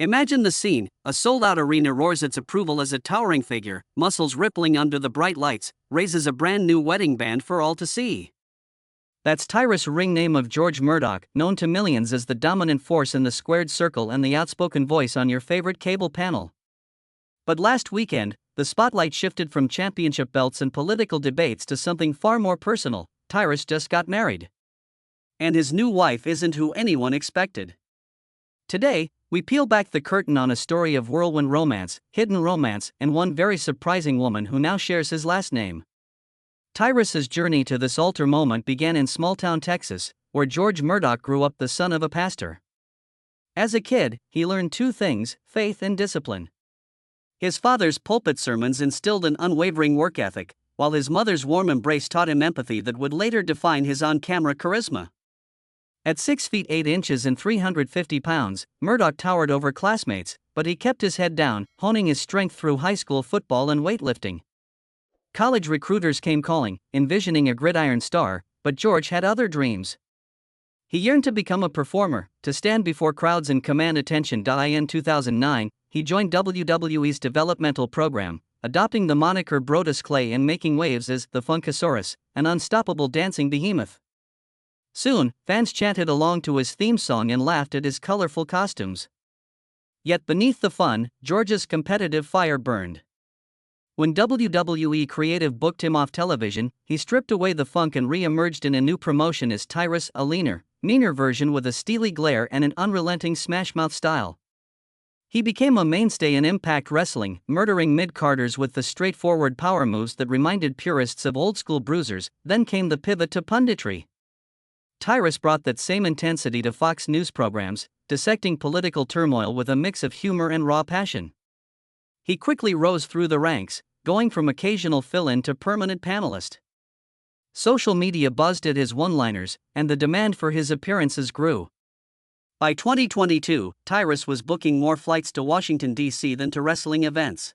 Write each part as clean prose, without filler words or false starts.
Imagine the scene: a sold-out arena roars its approval as a towering figure, muscles rippling under the bright lights, raises a brand new wedding band for all to see. That's Tyrus, ring name of George Murdoch, known to millions as the dominant force in the squared circle and the outspoken voice on your favorite cable panel. But last weekend, the spotlight shifted from championship belts and political debates to something far more personal. Tyrus just got married. And his new wife isn't who anyone expected. Today, we peel back the curtain on a story of whirlwind romance, hidden romance, and one very surprising woman who now shares his last name. Tyrus's journey to this altar moment began in small-town Texas, where George Murdoch grew up, the son of a pastor. As a kid, he learned two things: faith and discipline. His father's pulpit sermons instilled an unwavering work ethic, while his mother's warm embrace taught him empathy that would later define his on-camera charisma. At 6 feet 8 inches and 350 pounds, Murdoch towered over classmates, but he kept his head down, honing his strength through high school football and weightlifting. College recruiters came calling, envisioning a gridiron star, but George had other dreams. He yearned to become a performer, to stand before crowds and command attention. In 2009, he joined WWE's developmental program, adopting the moniker Brodus Clay and making waves as the Funkasaurus, an unstoppable dancing behemoth. Soon, fans chanted along to his theme song and laughed at his colorful costumes. Yet beneath the fun, George's competitive fire burned. When WWE Creative booked him off television, he stripped away the funk and re-emerged in a new promotion as Tyrus, a leaner, meaner version with a steely glare and an unrelenting smashmouth style. He became a mainstay in Impact Wrestling, murdering mid-carders with the straightforward power moves that reminded purists of old-school bruisers. Then came the pivot to punditry. Tyrus brought that same intensity to Fox News programs, dissecting political turmoil with a mix of humor and raw passion. He quickly rose through the ranks, going from occasional fill-in to permanent panelist. Social media buzzed at his one-liners, and the demand for his appearances grew. By 2022, Tyrus was booking more flights to Washington, D.C. than to wrestling events.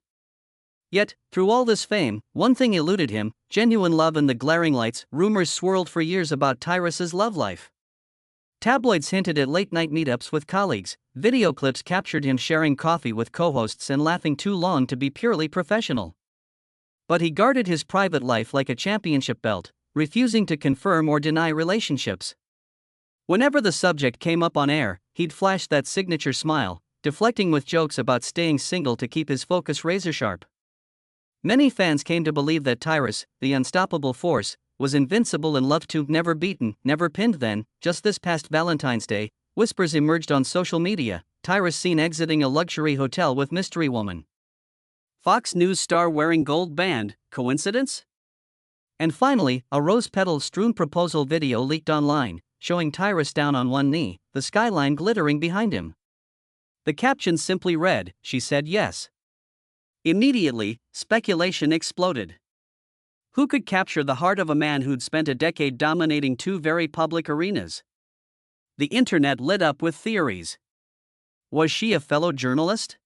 Yet, through all this fame, one thing eluded him: genuine love and the glaring lights. Rumors swirled for years about Tyrus's love life. Tabloids hinted at late-night meetups with colleagues, video clips captured him sharing coffee with co-hosts and laughing too long to be purely professional. But he guarded his private life like a championship belt, refusing to confirm or deny relationships. Whenever the subject came up on air, he'd flash that signature smile, deflecting with jokes about staying single to keep his focus razor-sharp. Many fans came to believe that Tyrus, the unstoppable force, was invincible and loved to never beaten, never pinned. Then, just this past Valentine's Day, whispers emerged on social media: Tyrus seen exiting a luxury hotel with mystery woman. Fox News star wearing gold band, coincidence? And finally, a rose-petal-strewn proposal video leaked online, showing Tyrus down on one knee, the skyline glittering behind him. The caption simply read, "She said yes." Immediately, speculation exploded. Who could capture the heart of a man who'd spent a decade dominating two very public arenas? The internet lit up with theories. Was she a fellow journalist?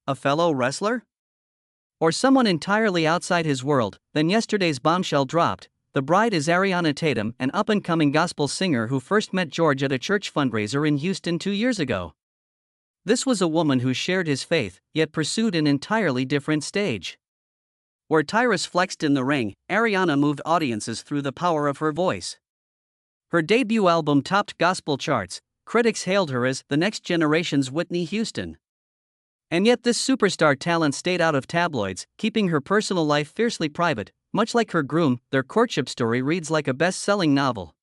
A fellow wrestler? Or someone entirely outside his world? Then yesterday's bombshell dropped. The bride is Ariana Tatum, an up-and-coming gospel singer who first met George at a church fundraiser in Houston 2 years ago. This was a woman who shared his faith, yet pursued an entirely different stage. Where Tyrus flexed in the ring, Ariana moved audiences through the power of her voice. Her debut album topped gospel charts. Critics hailed her as the next generation's Whitney Houston. And yet this superstar talent stayed out of tabloids, keeping her personal life fiercely private. Much like her groom, their courtship story reads like a best-selling novel.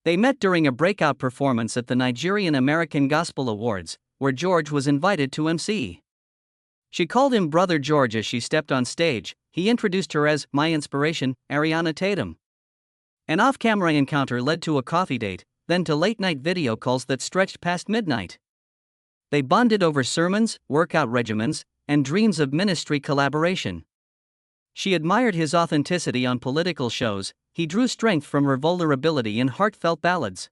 They met during a breakout performance at the Nigerian American Gospel Awards, where George was invited to MC. She called him Brother George as she stepped on stage. He introduced her as "my inspiration, Ariana Tatum." An off-camera encounter led to a coffee date, then to late-night video calls that stretched past midnight. They bonded over sermons, workout regimens, and dreams of ministry collaboration. She admired his authenticity on political shows. He drew strength from her vulnerability in heartfelt ballads.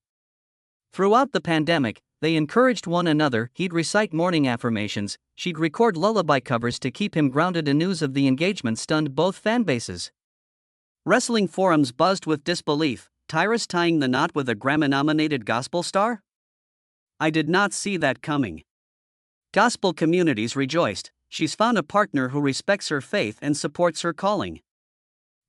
Throughout the pandemic, they encouraged one another. He'd recite morning affirmations, she'd record lullaby covers to keep him grounded. News of the engagement stunned both fanbases. Wrestling forums buzzed with disbelief. Tyrus tying the knot with a Grammy-nominated gospel star? I did not see that coming. Gospel communities rejoiced. She's found a partner who respects her faith and supports her calling.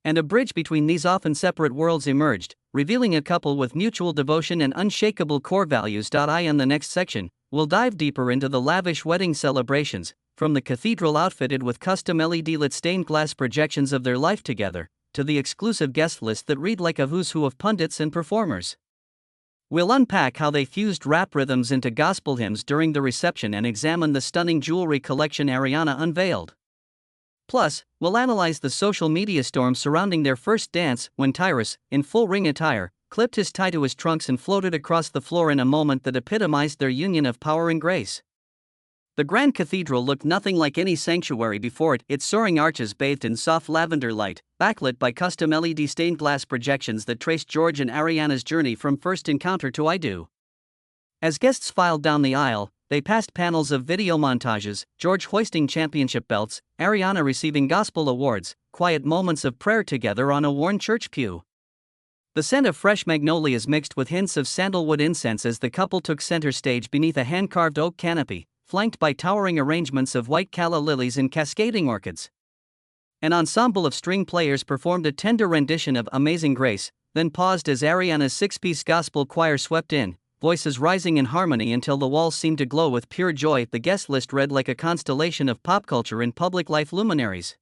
And a bridge between these often separate worlds emerged, revealing a couple with mutual devotion and unshakable core values. In the next section, we'll dive deeper into the lavish wedding celebrations, from the cathedral outfitted with custom LED-lit stained glass projections of their life together, to the exclusive guest list that read like a who's who of pundits and performers. We'll unpack how they fused rap rhythms into gospel hymns during the reception and examine the stunning jewelry collection Ariana unveiled. Plus, we'll analyze the social media storm surrounding their first dance when Tyrus, in full ring attire, clipped his tie to his trunks and floated across the floor in a moment that epitomized their union of power and grace. The Grand Cathedral looked nothing like any sanctuary before it, its soaring arches bathed in soft lavender light, backlit by custom LED stained glass projections that traced George and Ariana's journey from first encounter to I Do. As guests filed down the aisle, they passed panels of video montages, George hoisting championship belts, Ariana receiving gospel awards, quiet moments of prayer together on a worn church pew. The scent of fresh magnolias mixed with hints of sandalwood incense as the couple took center stage beneath a hand-carved oak canopy, flanked by towering arrangements of white calla lilies and cascading orchids. An ensemble of string players performed a tender rendition of Amazing Grace, then paused as Ariana's six-piece gospel choir swept in, voices rising in harmony until the walls seemed to glow with pure joy. The guest list read like a constellation of pop culture and public life luminaries.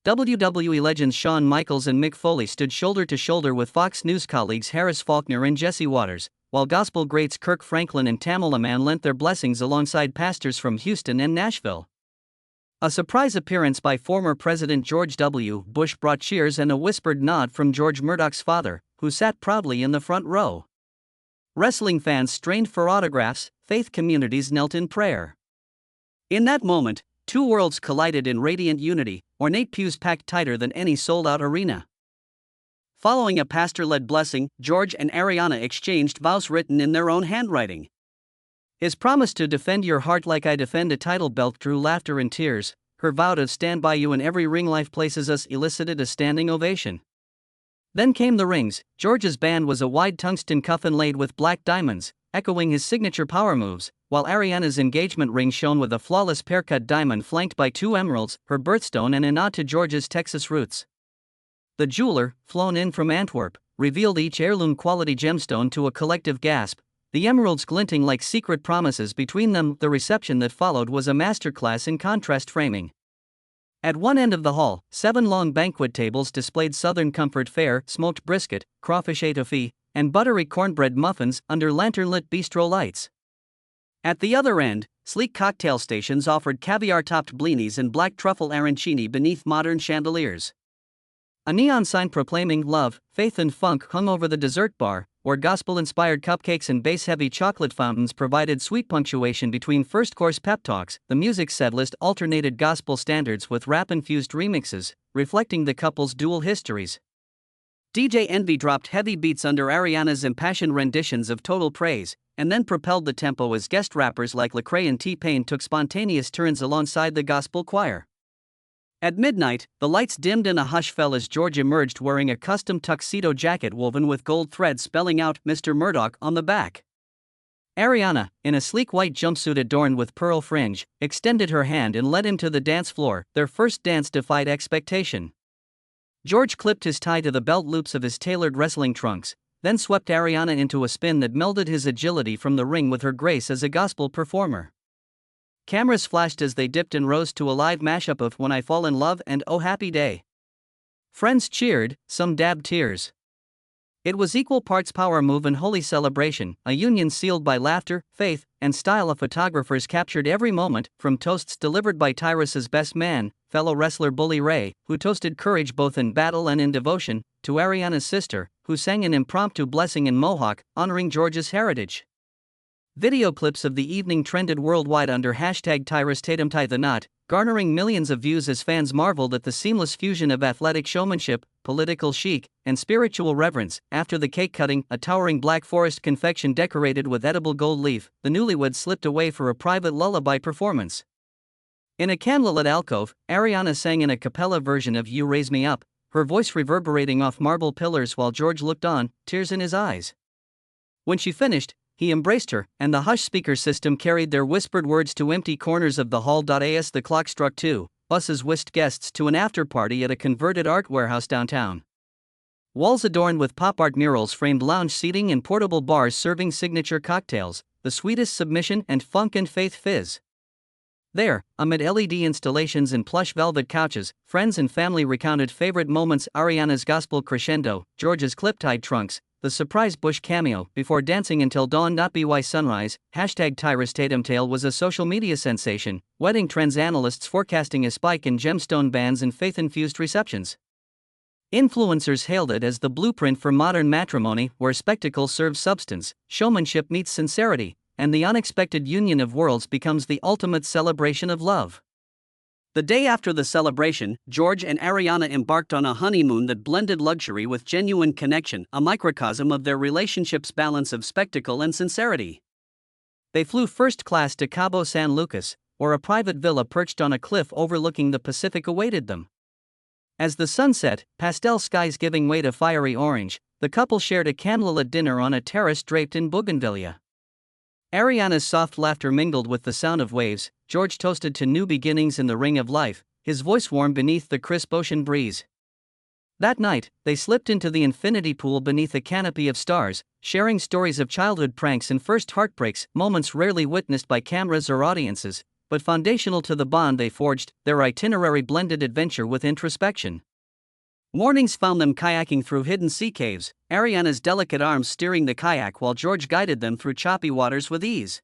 WWE legends Shawn Michaels and Mick Foley stood shoulder to shoulder with Fox News colleagues Harris Faulkner and Jesse Waters, while gospel greats Kirk Franklin and Tamela Mann lent their blessings alongside pastors from Houston and Nashville. A surprise appearance by former President George W. Bush brought cheers and a whispered nod from George Murdoch's father, who sat proudly in the front row. Wrestling fans strained for autographs, faith communities knelt in prayer. In that moment, two worlds collided in radiant unity, ornate pews packed tighter than any sold-out arena. Following a pastor-led blessing, George and Ariana exchanged vows written in their own handwriting. His promise to defend your heart like I defend a title belt drew laughter and tears. Her vow to stand by you in every ring life places us elicited a standing ovation. Then came the rings. George's band was a wide tungsten cuff inlaid with black diamonds, echoing his signature power moves, while Ariana's engagement ring shone with a flawless pear-cut diamond flanked by two emeralds, her birthstone and a nod to George's Texas roots. The jeweler, flown in from Antwerp, revealed each heirloom-quality gemstone to a collective gasp, the emeralds glinting like secret promises between them. The reception that followed was a masterclass in contrast framing. At one end of the hall, 7 long banquet tables displayed Southern comfort fare, smoked brisket, crawfish étoffee, and buttery cornbread muffins under lantern-lit bistro lights. At the other end, sleek cocktail stations offered caviar-topped blinis and black truffle arancini beneath modern chandeliers. A neon sign proclaiming love, faith and funk hung over the dessert bar, where gospel-inspired cupcakes and bass-heavy chocolate fountains provided sweet punctuation between first-course pep talks. The music setlist alternated gospel standards with rap-infused remixes, reflecting the couple's dual histories. DJ Envy dropped heavy beats under Ariana's impassioned renditions of Total Praise, and then propelled the tempo as guest rappers like Lecrae and T-Pain took spontaneous turns alongside the gospel choir. At midnight, the lights dimmed and a hush fell as George emerged wearing a custom tuxedo jacket woven with gold thread spelling out Mr. Murdoch on the back. Ariana, in a sleek white jumpsuit adorned with pearl fringe, extended her hand and led him to the dance floor. Their first dance defied expectation. George clipped his tie to the belt loops of his tailored wrestling trunks, then swept Ariana into a spin that melded his agility from the ring with her grace as a gospel performer. Cameras flashed as they dipped and rose to a live mashup of When I Fall in Love and Oh Happy Day. Friends cheered, some dabbed tears. It was equal parts power move and holy celebration, a union sealed by laughter, faith, and style. Of photographers captured every moment, from toasts delivered by Tyrus's best man, fellow wrestler Bully Ray, who toasted courage both in battle and in devotion, to Ariana's sister, who sang an impromptu blessing in Mohawk, honoring George's heritage. Video clips of the evening trended worldwide under #TyrusTatumTieTheKnot, garnering millions of views as fans marveled at the seamless fusion of athletic showmanship, political chic, and spiritual reverence. After the cake cutting, a towering Black Forest confection decorated with edible gold leaf, the newlyweds slipped away for a private lullaby performance. In a candlelit alcove, Ariana sang in a cappella version of You Raise Me Up, her voice reverberating off marble pillars while George looked on, tears in his eyes. When she finished, he embraced her, and the hush speaker system carried their whispered words to empty corners of the hall. As the clock struck 2, buses whisked guests to an after-party at a converted art warehouse downtown. Walls adorned with pop art murals framed lounge seating and portable bars serving signature cocktails, the sweetest submission and funk and faith fizz. There, amid LED installations and plush velvet couches, friends and family recounted favorite moments: Ariana's gospel crescendo, George's clip-tied trunks, the surprise Bush cameo, before dancing until dawn. By sunrise, #Tyrus Tatum tale was a social media sensation, wedding trends analysts forecasting a spike in gemstone bands and faith-infused receptions. Influencers hailed it as the blueprint for modern matrimony, where spectacle serves substance, showmanship meets sincerity, and the unexpected union of worlds becomes the ultimate celebration of love. The day after the celebration, George and Ariana embarked on a honeymoon that blended luxury with genuine connection, a microcosm of their relationship's balance of spectacle and sincerity. They flew first class to Cabo San Lucas, where a private villa perched on a cliff overlooking the Pacific awaited them. As the sun set, pastel skies giving way to fiery orange, the couple shared a candlelit dinner on a terrace draped in bougainvillea. Ariana's soft laughter mingled with the sound of waves. George toasted to new beginnings in the ring of life, his voice warm beneath the crisp ocean breeze. That night, they slipped into the infinity pool beneath a canopy of stars, sharing stories of childhood pranks and first heartbreaks, moments rarely witnessed by cameras or audiences, but foundational to the bond they forged. Their itinerary blended adventure with introspection. Mornings found them kayaking through hidden sea caves, Ariana's delicate arms steering the kayak while George guided them through choppy waters with ease.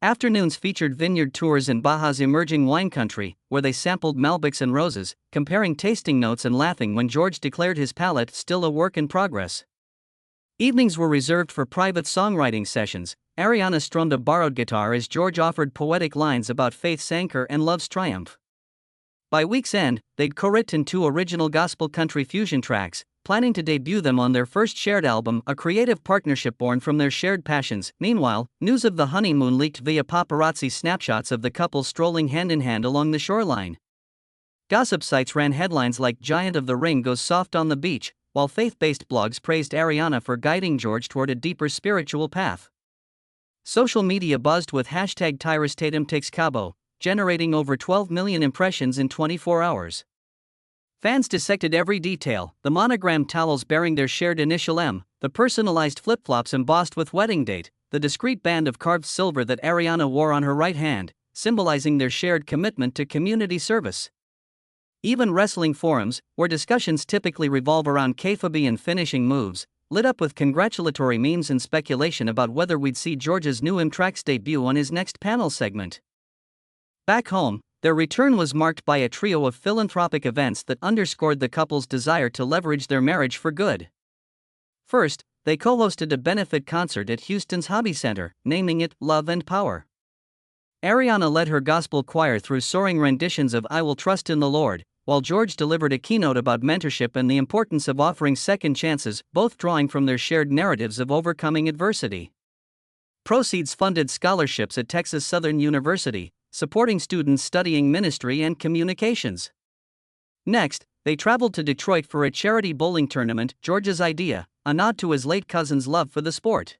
Afternoons featured vineyard tours in Baja's emerging wine country, where they sampled Malbecs and roses, comparing tasting notes and laughing when George declared his palate still a work in progress. Evenings were reserved for private songwriting sessions. Ariana strummed a borrowed guitar as George offered poetic lines about faith's anchor and love's triumph. By week's end, they'd co-written 2 original gospel country fusion tracks, planning to debut them on their first shared album, a creative partnership born from their shared passions. Meanwhile, news of the honeymoon leaked via paparazzi snapshots of the couple strolling hand-in-hand along the shoreline. Gossip sites ran headlines like "Giant of the Ring goes soft on the beach," while faith-based blogs praised Ariana for guiding George toward a deeper spiritual path. Social media buzzed with #Tyrus Tatum takes Cabo, generating over 12 million impressions in 24 hours. Fans dissected every detail: the monogram towels bearing their shared initial M, the personalized flip-flops embossed with wedding date, the discreet band of carved silver that Ariana wore on her right hand, symbolizing their shared commitment to community service. Even wrestling forums, where discussions typically revolve around kayfabe and finishing moves, lit up with congratulatory memes and speculation about whether we'd see George's new M-Tracks debut on his next panel segment. Back home, their return was marked by a trio of philanthropic events that underscored the couple's desire to leverage their marriage for good. First, they co-hosted a benefit concert at Houston's Hobby Center, naming it Love and Power. Ariana led her gospel choir through soaring renditions of "I Will Trust in the Lord," while George delivered a keynote about mentorship and the importance of offering second chances, both drawing from their shared narratives of overcoming adversity. Proceeds funded scholarships at Texas Southern University, supporting students studying ministry and communications. Next, they traveled to Detroit for a charity bowling tournament, George's idea, a nod to his late cousin's love for the sport.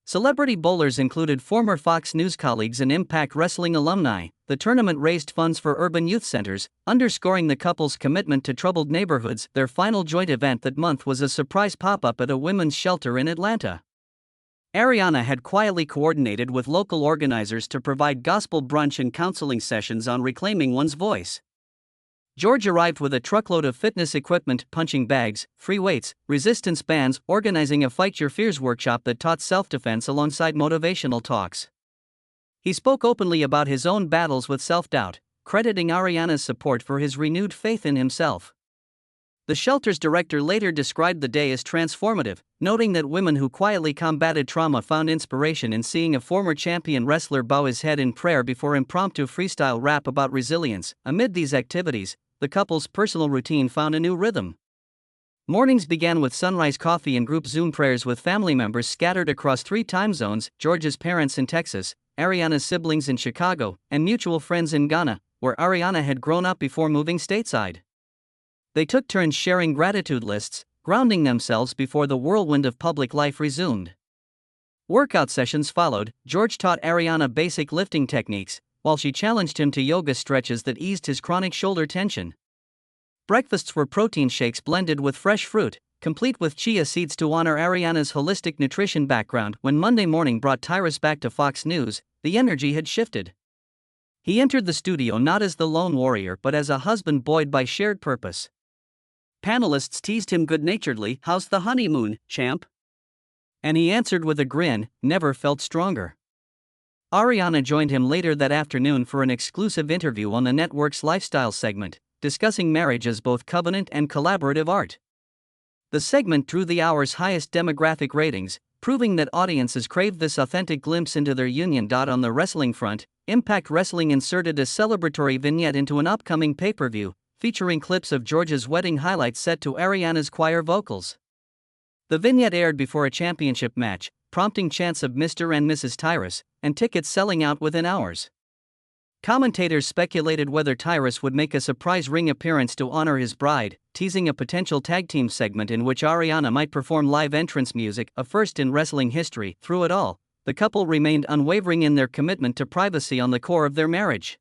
Celebrity bowlers included former Fox News colleagues and Impact Wrestling alumni. The tournament raised funds for urban youth centers, underscoring the couple's commitment to troubled neighborhoods. Their final joint event that month was a surprise pop-up at a women's shelter in Atlanta. Ariana had quietly coordinated with local organizers to provide gospel brunch and counseling sessions on reclaiming one's voice. George arrived with a truckload of fitness equipment, punching bags, free weights, resistance bands, organizing a Fight Your Fears workshop that taught self-defense alongside motivational talks. He spoke openly about his own battles with self-doubt, crediting Ariana's support for his renewed faith in himself. The shelter's director later described the day as transformative, noting that women who quietly combated trauma found inspiration in seeing a former champion wrestler bow his head in prayer before impromptu freestyle rap about resilience. Amid these activities, the couple's personal routine found a new rhythm. Mornings began with sunrise coffee and group Zoom prayers with family members scattered across 3 time zones: George's parents in Texas, Ariana's siblings in Chicago, and mutual friends in Ghana, where Ariana had grown up before moving stateside. They took turns sharing gratitude lists, grounding themselves before the whirlwind of public life resumed. Workout sessions followed. George taught Ariana basic lifting techniques, while she challenged him to yoga stretches that eased his chronic shoulder tension. Breakfasts were protein shakes blended with fresh fruit, complete with chia seeds to honor Ariana's holistic nutrition background. When Monday morning brought Tyrus back to Fox News, the energy had shifted. He entered the studio not as the lone warrior but as a husband buoyed by shared purpose. Panelists teased him good-naturedly, "How's the honeymoon, champ?" And he answered with a grin, "Never felt stronger." Ariana joined him later that afternoon for an exclusive interview on the network's lifestyle segment, discussing marriage as both covenant and collaborative art. The segment drew the hour's highest demographic ratings, proving that audiences craved this authentic glimpse into their union. On the wrestling front, Impact Wrestling inserted a celebratory vignette into an upcoming pay-per-view, featuring clips of George's wedding highlights set to Ariana's choir vocals. The vignette aired before a championship match, prompting chants of Mr. and Mrs. Tyrus, and tickets selling out within hours. Commentators speculated whether Tyrus would make a surprise ring appearance to honor his bride, teasing a potential tag team segment in which Ariana might perform live entrance music, a first in wrestling history. Through it all, the couple remained unwavering in their commitment to privacy on the core of their marriage.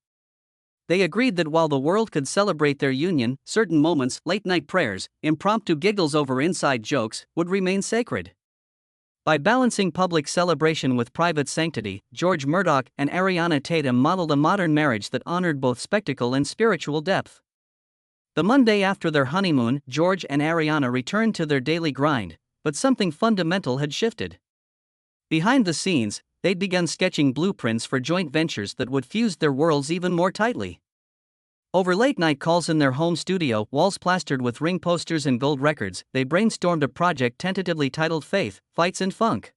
They agreed that while the world could celebrate their union, certain moments, late-night prayers, impromptu giggles over inside jokes, would remain sacred. By balancing public celebration with private sanctity, George Murdoch and Ariana Tatum modeled a modern marriage that honored both spectacle and spiritual depth. The Monday after their honeymoon, George and Ariana returned to their daily grind, but something fundamental had shifted. Behind the scenes, they'd begun sketching blueprints for joint ventures that would fuse their worlds even more tightly. Over late-night calls in their home studio, walls plastered with ring posters and gold records, they brainstormed a project tentatively titled Faith, Fights and Funk.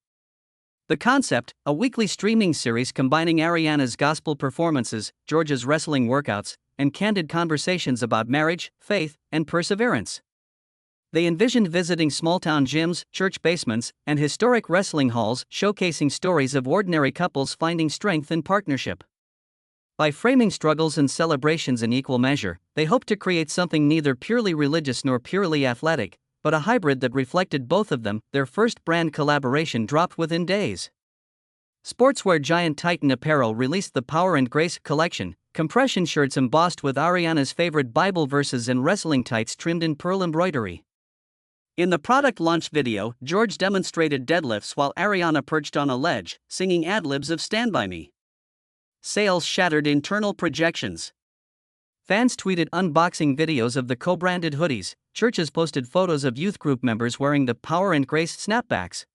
The concept, a weekly streaming series combining Ariana's gospel performances, George's wrestling workouts, and candid conversations about marriage, faith, and perseverance. They envisioned visiting small-town gyms, church basements, and historic wrestling halls, showcasing stories of ordinary couples finding strength in partnership. By framing struggles and celebrations in equal measure, they hoped to create something neither purely religious nor purely athletic, but a hybrid that reflected both of them. Their first brand collaboration dropped within days. Sportswear giant Titan Apparel released the Power and Grace collection, compression shirts embossed with Ariana's favorite Bible verses and wrestling tights trimmed in pearl embroidery. In the product launch video, George demonstrated deadlifts while Ariana perched on a ledge, singing ad-libs of Stand By Me. Sales shattered internal projections. Fans tweeted unboxing videos of the co-branded hoodies, churches posted photos of youth group members wearing the Power and Grace snapbacks.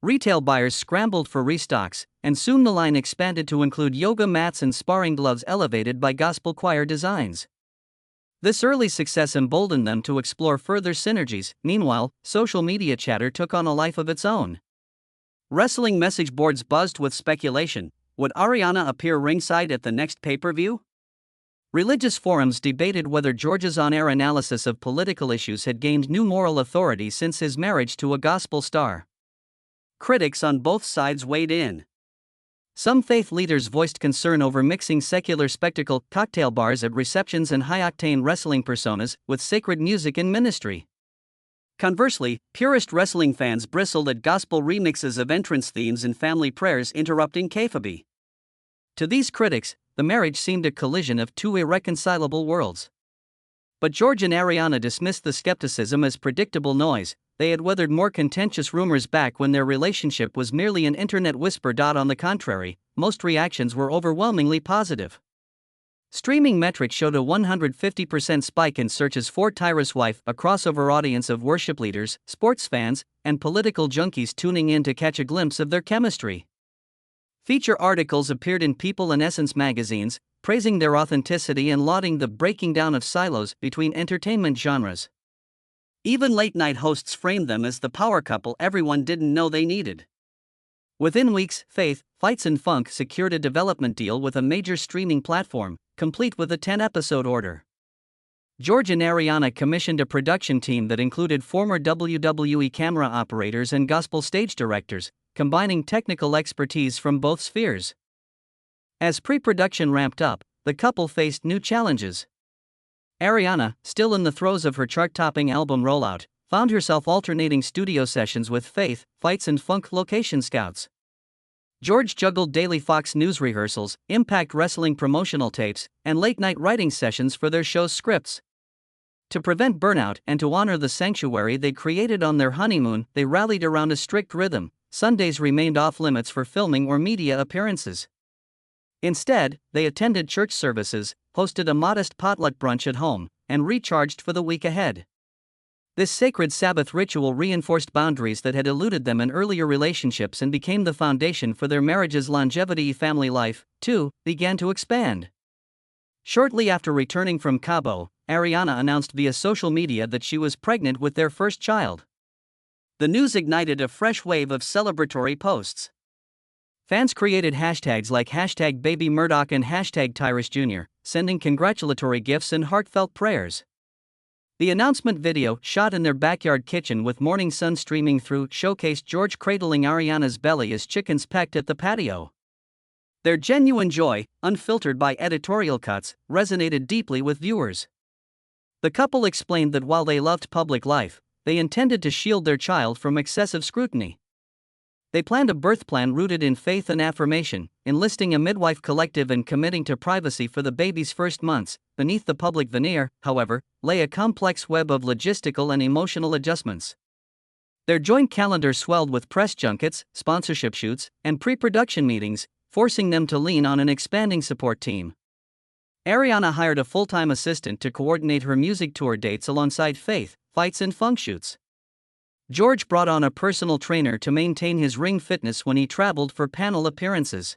Retail buyers scrambled for restocks, and soon the line expanded to include yoga mats and sparring gloves elevated by gospel choir designs. This early success emboldened them to explore further synergies. Meanwhile, social media chatter took on a life of its own. Wrestling message boards buzzed with speculation. Would Ariana appear ringside at the next pay-per-view? Religious forums debated whether George's on-air analysis of political issues had gained new moral authority since his marriage to a gospel star. Critics on both sides weighed in. Some faith leaders voiced concern over mixing secular spectacle, cocktail bars at receptions and high-octane wrestling personas with sacred music in ministry. Conversely, purist wrestling fans bristled at gospel remixes of entrance themes and family prayers interrupting kayfabe. To these critics, the marriage seemed a collision of two irreconcilable worlds. But George and Ariana dismissed the skepticism as predictable noise. They had weathered more contentious rumors back when their relationship was merely an internet whisper. On the contrary, most reactions were overwhelmingly positive. Streaming metrics showed a 150% spike in searches for Tyrus' wife, a crossover audience of worship leaders, sports fans, and political junkies tuning in to catch a glimpse of their chemistry. Feature articles appeared in People and Essence magazines, praising their authenticity and lauding the breaking down of silos between entertainment genres. Even late-night hosts framed them as the power couple everyone didn't know they needed. Within weeks, Faith, Fights and Funk secured a development deal with a major streaming platform, complete with a 10-episode order. George and Ariana commissioned a production team that included former WWE camera operators and gospel stage directors, combining technical expertise from both spheres. As pre-production ramped up, the couple faced new challenges. Ariana, still in the throes of her chart-topping album rollout, found herself alternating studio sessions with Faith, Fights and Funk location scouts. George juggled daily Fox News rehearsals, Impact Wrestling promotional tapes, and late-night writing sessions for their show's scripts. To prevent burnout and to honor the sanctuary they created on their honeymoon, they rallied around a strict rhythm. Sundays remained off-limits for filming or media appearances. Instead, they attended church services, hosted a modest potluck brunch at home, and recharged for the week ahead. This sacred Sabbath ritual reinforced boundaries that had eluded them in earlier relationships and became the foundation for their marriage's longevity. Family life, too, began to expand. Shortly after returning from Cabo, Ariana announced via social media that she was pregnant with their first child. The news ignited a fresh wave of celebratory posts. Fans created hashtags like #BabyMurdoch and #Tyrus Jr., sending congratulatory gifts and heartfelt prayers. The announcement video, shot in their backyard kitchen with morning sun streaming through, showcased George cradling Ariana's belly as chickens pecked at the patio. Their genuine joy, unfiltered by editorial cuts, resonated deeply with viewers. The couple explained that while they loved public life, they intended to shield their child from excessive scrutiny. They planned a birth plan rooted in faith and affirmation, enlisting a midwife collective and committing to privacy for the baby's first months. Beneath the public veneer, however, lay a complex web of logistical and emotional adjustments. Their joint calendar swelled with press junkets, sponsorship shoots, and pre-production meetings, forcing them to lean on an expanding support team. Ariana hired a full-time assistant to coordinate her music tour dates alongside Faith, Fights and Funk shoots. George brought on a personal trainer to maintain his ring fitness when he traveled for panel appearances.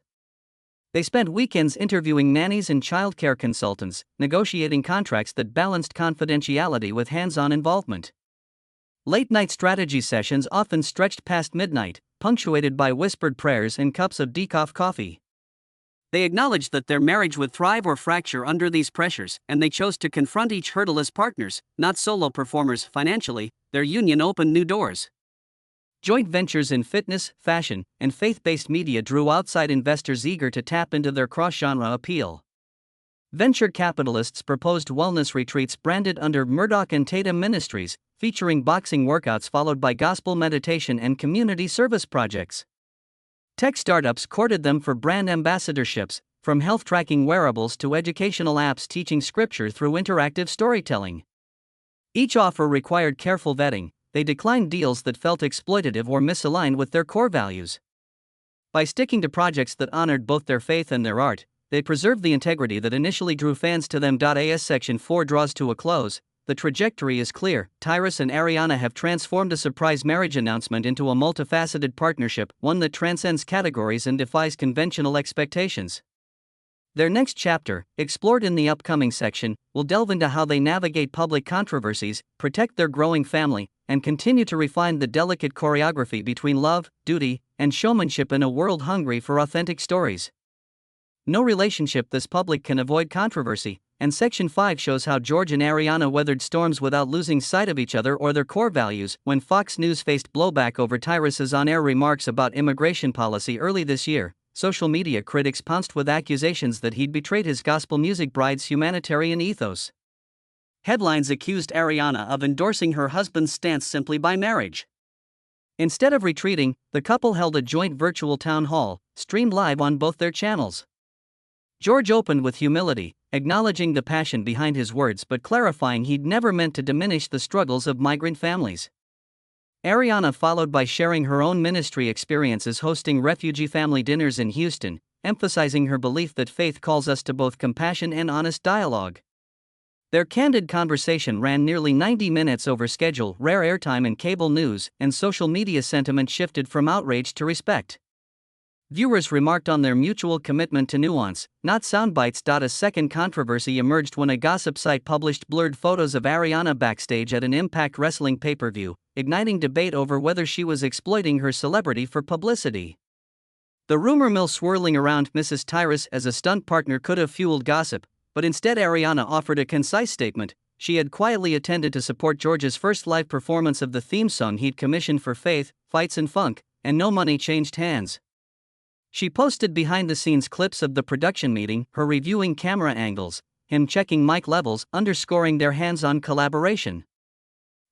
They spent weekends interviewing nannies and childcare consultants, negotiating contracts that balanced confidentiality with hands-on involvement. Late-night strategy sessions often stretched past midnight, punctuated by whispered prayers and cups of decaf coffee. They acknowledged that their marriage would thrive or fracture under these pressures, and they chose to confront each hurdle as partners, not solo performers. Financially, their union opened new doors. Joint ventures in fitness, fashion, and faith-based media drew outside investors eager to tap into their cross-genre appeal. Venture capitalists proposed wellness retreats branded under Murdoch and Tatum Ministries, featuring boxing workouts followed by gospel meditation and community service projects. Tech startups courted them for brand ambassadorships, from health-tracking wearables to educational apps teaching scripture through interactive storytelling. Each offer required careful vetting. They declined deals that felt exploitative or misaligned with their core values. By sticking to projects that honored both their faith and their art, they preserved the integrity that initially drew fans to them. As Section 4 draws to a close, the trajectory is clear. Tyrus and Ariana have transformed a surprise marriage announcement into a multifaceted partnership, one that transcends categories and defies conventional expectations. Their next chapter, explored in the upcoming section, will delve into how they navigate public controversies, protect their growing family, and continue to refine the delicate choreography between love, duty, and showmanship in a world hungry for authentic stories. No relationship this public can avoid controversy, and Section 5 shows how George and Ariana weathered storms without losing sight of each other or their core values. When Fox News faced blowback over Tyrus's on-air remarks about immigration policy early this year, social media critics pounced with accusations that he'd betrayed his gospel music bride's humanitarian ethos. Headlines accused Ariana of endorsing her husband's stance simply by marriage. Instead of retreating, the couple held a joint virtual town hall, streamed live on both their channels. George opened with humility, acknowledging the passion behind his words but clarifying he'd never meant to diminish the struggles of migrant families. Ariana followed by sharing her own ministry experiences hosting refugee family dinners in Houston, emphasizing her belief that faith calls us to both compassion and honest dialogue. Their candid conversation ran nearly 90 minutes over schedule, rare airtime in cable news, and social media sentiment shifted from outrage to respect. Viewers remarked on their mutual commitment to nuance, not soundbites. A second controversy emerged when a gossip site published blurred photos of Ariana backstage at an Impact Wrestling pay-per-view, igniting debate over whether she was exploiting her celebrity for publicity. The rumor mill swirling around Mrs. Tyrus as a stunt partner could have fueled gossip, but instead Ariana offered a concise statement. She had quietly attended to support George's first live performance of the theme song he'd commissioned for Faith, Fights and Funk, and no money changed hands. She posted behind-the-scenes clips of the production meeting, her reviewing camera angles, him checking mic levels, underscoring their hands-on collaboration.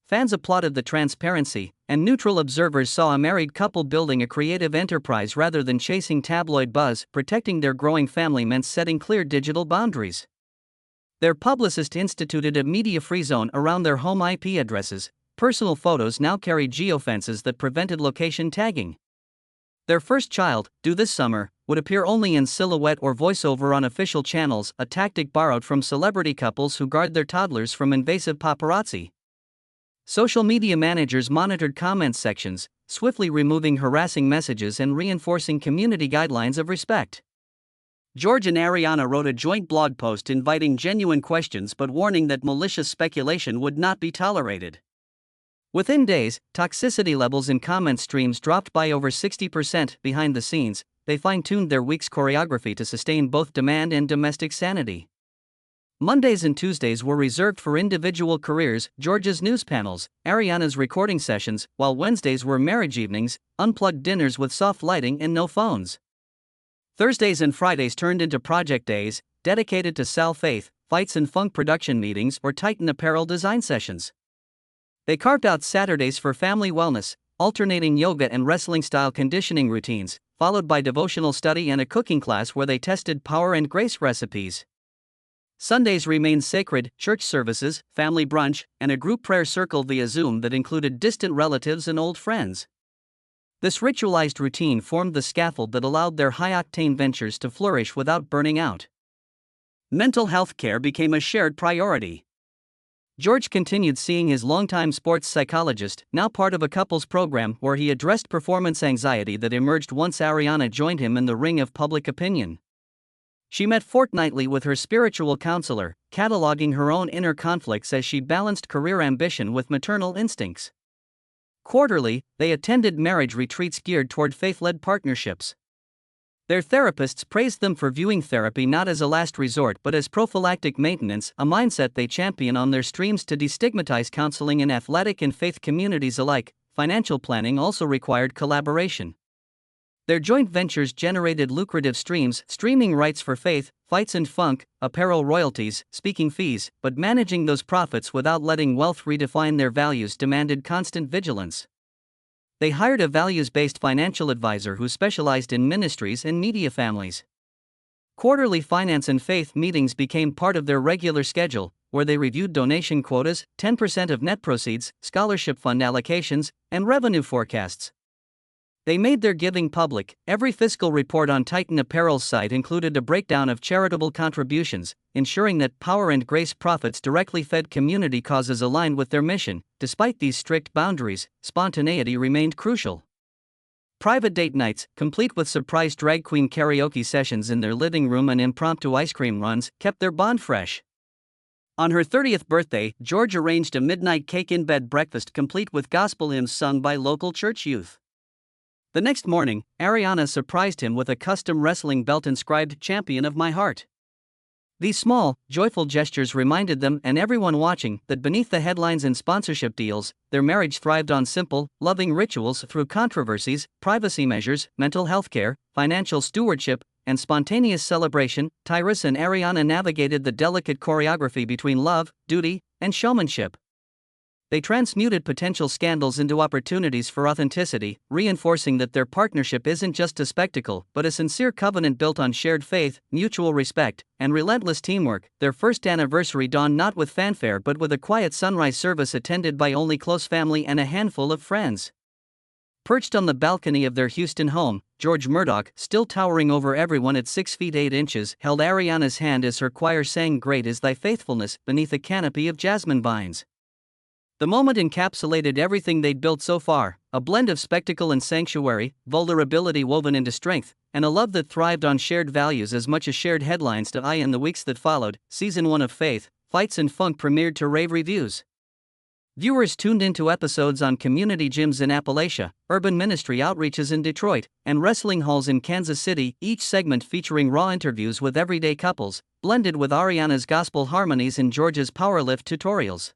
Fans applauded the transparency, and neutral observers saw a married couple building a creative enterprise rather than chasing tabloid buzz. Protecting their growing family meant setting clear digital boundaries. Their publicist instituted a media-free zone around their home IP addresses. Personal photos now carried geofences that prevented location tagging. Their first child, due this summer, would appear only in silhouette or voiceover on official channels, a tactic borrowed from celebrity couples who guard their toddlers from invasive paparazzi. Social media managers monitored comment sections, swiftly removing harassing messages and reinforcing community guidelines of respect. George and Ariana wrote a joint blog post inviting genuine questions but warning that malicious speculation would not be tolerated. Within days, toxicity levels in comment streams dropped by over 60%. Behind the scenes, they fine-tuned their week's choreography to sustain both demand and domestic sanity. Mondays and Tuesdays were reserved for individual careers, George's news panels, Ariana's recording sessions, while Wednesdays were marriage evenings, unplugged dinners with soft lighting and no phones. Thursdays and Fridays turned into project days, dedicated to Sal Faith, Fights and Funk production meetings or Titan apparel design sessions. They carved out Saturdays for family wellness, alternating yoga and wrestling-style conditioning routines, followed by devotional study and a cooking class where they tested power and grace recipes. Sundays remained sacred, church services, family brunch, and a group prayer circle via Zoom that included distant relatives and old friends. This ritualized routine formed the scaffold that allowed their high-octane ventures to flourish without burning out. Mental health care became a shared priority. George continued seeing his longtime sports psychologist, now part of a couples program where he addressed performance anxiety that emerged once Ariana joined him in the ring of public opinion. She met fortnightly with her spiritual counselor, cataloging her own inner conflicts as she balanced career ambition with maternal instincts. Quarterly, they attended marriage retreats geared toward faith-led partnerships. Their therapists praised them for viewing therapy not as a last resort but as prophylactic maintenance, a mindset they champion on their streams to destigmatize counseling in athletic and faith communities alike. Financial planning also required collaboration. Their joint ventures generated lucrative streams, streaming rights for faith, fights and funk, apparel royalties, speaking fees, but managing those profits without letting wealth redefine their values demanded constant vigilance. They hired a values-based financial advisor who specialized in ministries and media families. Quarterly finance and faith meetings became part of their regular schedule, where they reviewed donation quotas, 10% of net proceeds, scholarship fund allocations, and revenue forecasts. They made their giving public. Every fiscal report on Titan Apparel's site included a breakdown of charitable contributions, ensuring that Power and Grace profits directly fed community causes aligned with their mission. Despite these strict boundaries, spontaneity remained crucial. Private date nights, complete with surprise drag queen karaoke sessions in their living room and impromptu ice cream runs, kept their bond fresh. On her 30th birthday, George arranged a midnight cake-in-bed breakfast complete with gospel hymns sung by local church youth. The next morning, Ariana surprised him with a custom wrestling belt inscribed "Champion of My Heart." These small, joyful gestures reminded them and everyone watching that beneath the headlines and sponsorship deals, their marriage thrived on simple, loving rituals through controversies, privacy measures, mental health care, financial stewardship, and spontaneous celebration. Tyrus and Ariana navigated the delicate choreography between love, duty, and showmanship. They transmuted potential scandals into opportunities for authenticity, reinforcing that their partnership isn't just a spectacle but a sincere covenant built on shared faith, mutual respect, and relentless teamwork. Their first anniversary dawned not with fanfare but with a quiet sunrise service attended by only close family and a handful of friends. Perched on the balcony of their Houston home, George Murdoch, still towering over everyone at 6 feet 8 inches, held Ariana's hand as her choir sang "Great is Thy Faithfulness" beneath a canopy of jasmine vines. The moment encapsulated everything they'd built so far, a blend of spectacle and sanctuary, vulnerability woven into strength, and a love that thrived on shared values as much as shared headlines. In the weeks that followed, Season 1 of Faith, Fights and Funk premiered to rave reviews. Viewers tuned into episodes on community gyms in Appalachia, urban ministry outreaches in Detroit, and wrestling halls in Kansas City, each segment featuring raw interviews with everyday couples, blended with Ariana's gospel harmonies and George's powerlift tutorials.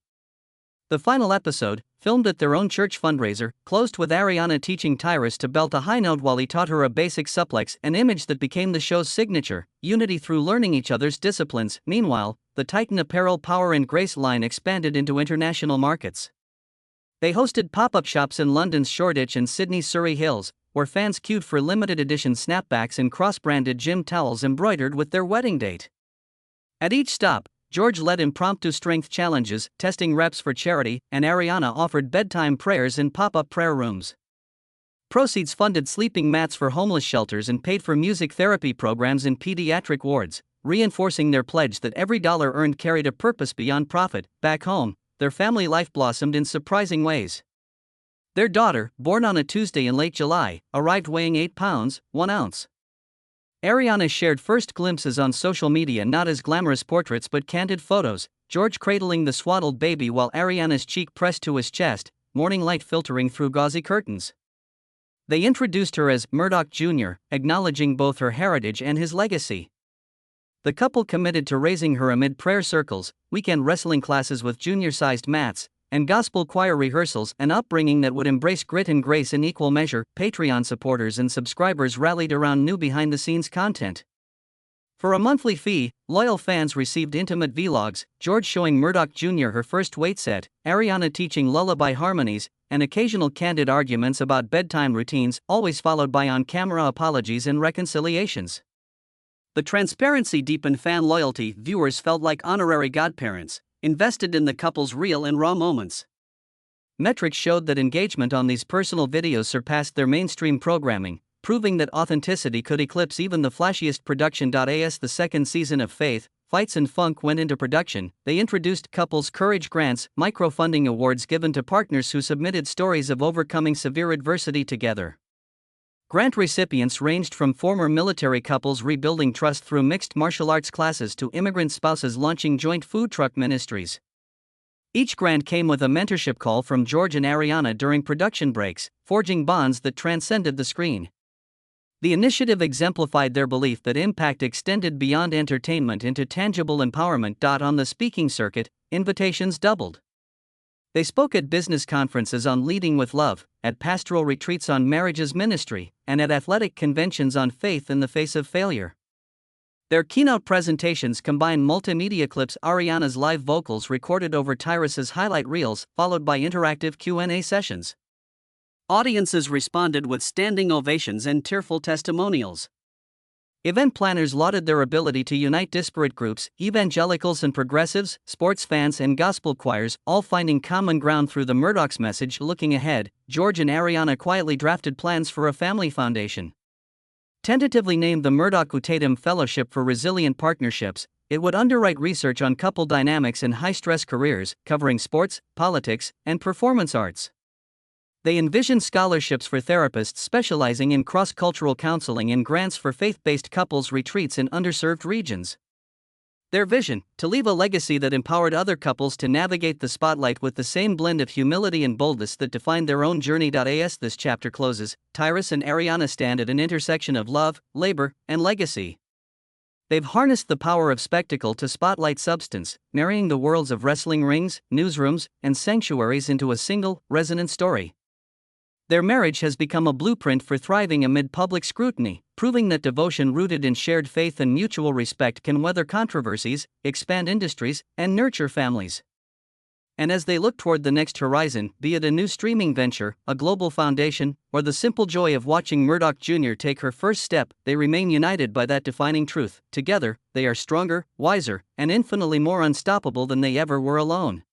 The final episode, filmed at their own church fundraiser, closed with Ariana teaching Tyrus to belt a high note while he taught her a basic suplex, an image that became the show's signature, unity through learning each other's disciplines. Meanwhile, the Titan Apparel Power and Grace line expanded into international markets. They hosted pop-up shops in London's Shoreditch and Sydney's Surrey Hills, where fans queued for limited edition snapbacks and cross-branded gym towels embroidered with their wedding date. At each stop, George led impromptu strength challenges, testing reps for charity, and Ariana offered bedtime prayers in pop-up prayer rooms. Proceeds funded sleeping mats for homeless shelters and paid for music therapy programs in pediatric wards, reinforcing their pledge that every dollar earned carried a purpose beyond profit. Back home, their family life blossomed in surprising ways. Their daughter, born on a Tuesday in late July, arrived weighing 8 pounds, 1 ounce. Ariana shared first glimpses on social media, not as glamorous portraits but candid photos, George cradling the swaddled baby while Ariana's cheek pressed to his chest, morning light filtering through gauzy curtains. They introduced her as Murdoch Jr., acknowledging both her heritage and his legacy. The couple committed to raising her amid prayer circles, weekend wrestling classes with junior-sized mats, and gospel choir rehearsals, an upbringing that would embrace grit and grace in equal measure. Patreon supporters and subscribers rallied around new behind-the-scenes content. For a monthly fee, loyal fans received intimate vlogs, George showing Murdoch Jr. her first weight set, Ariana teaching lullaby harmonies, and occasional candid arguments about bedtime routines, always followed by on-camera apologies and reconciliations. The transparency deepened fan loyalty. Viewers felt like honorary godparents, invested in the couple's real and raw moments. Metrics showed that engagement on these personal videos surpassed their mainstream programming, proving that authenticity could eclipse even the flashiest production. As the second season of Faith, Fights and Funk went into production, they introduced couples courage grants, microfunding awards given to partners who submitted stories of overcoming severe adversity together. Grant recipients ranged from former military couples rebuilding trust through mixed martial arts classes to immigrant spouses launching joint food truck ministries. Each grant came with a mentorship call from George and Ariana during production breaks, forging bonds that transcended the screen. The initiative exemplified their belief that impact extended beyond entertainment into tangible empowerment. On the speaking circuit, invitations doubled. They spoke at business conferences on leading with love, at pastoral retreats on marriage's ministry, and at athletic conventions on faith in the face of failure. Their keynote presentations combine multimedia clips, Ariana's live vocals recorded over Tyrus's highlight reels, followed by interactive Q&A sessions. Audiences responded with standing ovations and tearful testimonials. Event planners lauded their ability to unite disparate groups, evangelicals and progressives, sports fans and gospel choirs, all finding common ground through the Murdoch's message. Looking ahead, George and Ariana quietly drafted plans for a family foundation. Tentatively named the Murdoch Utatum Fellowship for Resilient Partnerships, it would underwrite research on couple dynamics in high-stress careers, covering sports, politics, and performance arts. They envision scholarships for therapists specializing in cross-cultural counseling and grants for faith-based couples retreats in underserved regions. Their vision, to leave a legacy that empowered other couples to navigate the spotlight with the same blend of humility and boldness that defined their own journey. As this chapter closes, Tyrus and Ariana stand at an intersection of love, labor, and legacy. They've harnessed the power of spectacle to spotlight substance, marrying the worlds of wrestling rings, newsrooms, and sanctuaries into a single, resonant story. Their marriage has become a blueprint for thriving amid public scrutiny, proving that devotion rooted in shared faith and mutual respect can weather controversies, expand industries, and nurture families. And as they look toward the next horizon, be it a new streaming venture, a global foundation, or the simple joy of watching Murdoch Jr. take her first step, they remain united by that defining truth: together, they are stronger, wiser, and infinitely more unstoppable than they ever were alone.